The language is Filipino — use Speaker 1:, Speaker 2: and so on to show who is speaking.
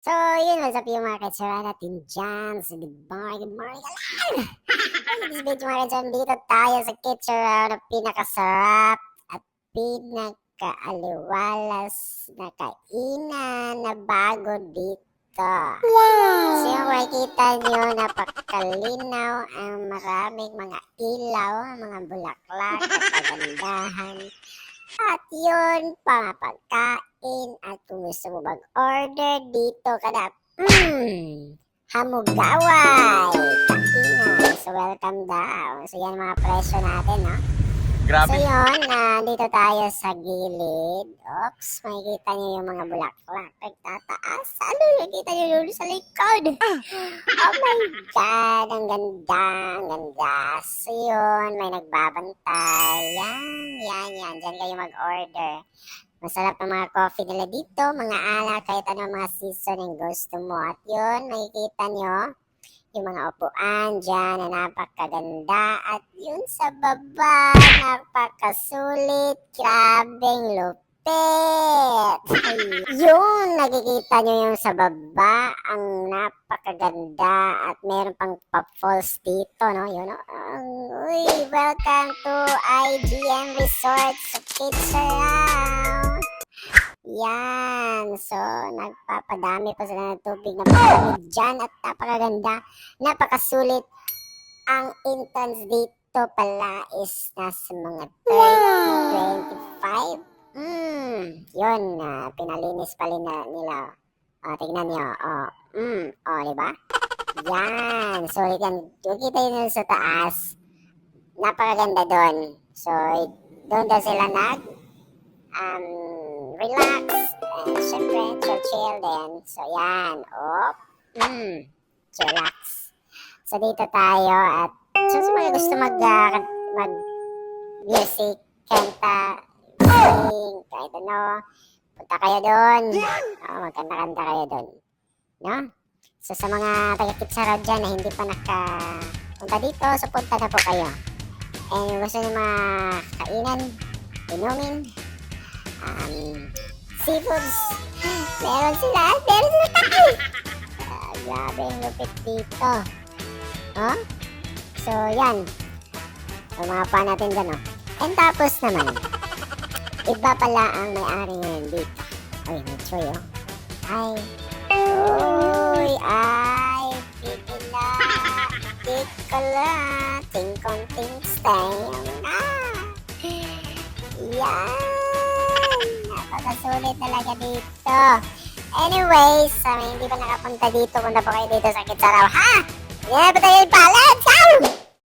Speaker 1: So, yun, what's up yung mga katsura natin dyan? So, good morning, alam! In this video mga katsura, dito tayo sa katsura na pinakasarap at pinakaaliwalas na kainan na bago dito.
Speaker 2: Wow!
Speaker 1: So, yung makikita nyo, napakalinaw ang maraming mga ilaw, mga bulaklak at kagandahan. At yun, pangapagkain. At kung gusto mo mag-order dito ka na, hamugaway, kainan. So, welcome daw. So, yan mga presyo natin, no? So,
Speaker 2: Grabe.
Speaker 1: yun, dito tayo sa gilid. Oops, makikita nyo yung mga bulaklak. Nagtataas. Ano, nakikita nyo doon sa likod? Oh my God, ang ganda, ang ganda. So, yun, may nagbabantay. Yan. Diyan kayo mag-order. Masarap ang mga coffee nila dito, mga alak, kahit ano mga season yung gusto mo. At yun, makikita nyo yung mga upuan dyan na napakaganda. At yun sa baba, napakasulit. Grabeng lupit. Yun, nakikita nyo yung sa baba, ang napakaganda. At meron pang pop falls dito, no? Yun, no? Uy, welcome to IGM Resort sa Kitchener. Yan. So, nagpapadami pa sila ng tubig na palamig dyan at napakaganda, napakasulit. Ang entrance dito pala is nasa mga 30, 25. Yun, pinalinis pa rin nila. Tignan nyo. Diba? Yan. So, yan. Kita nyo sa taas. Napakaganda doon. So, doon daw sila relax, and syempre, chill din. So, yan. Chillax. So, dito tayo at so, sa mga gusto mag-music, kanta, sing, kahit ano, punta kayo doon. Magkanta-kanta kayo doon. No? So, sa mga taga-Kitsara dyan na hindi pa nakapunta dito, so punta na po kayo. And gusto nyo mga kainan, inumin, seafoods, meron sila tayo. Grabe yung lupit dito. So, yan. So, mga pa natin dyan, And tapos naman, iba pala ang may-ari ngayon dito. Ay, may choy, Tikala, tingkong tingstay. Yan. Napakasulit talaga dito. Anyways, hindi pa nakapunta dito, punta po kayo dito sa Kitsaraw, ha? Yan, ba tayo balance?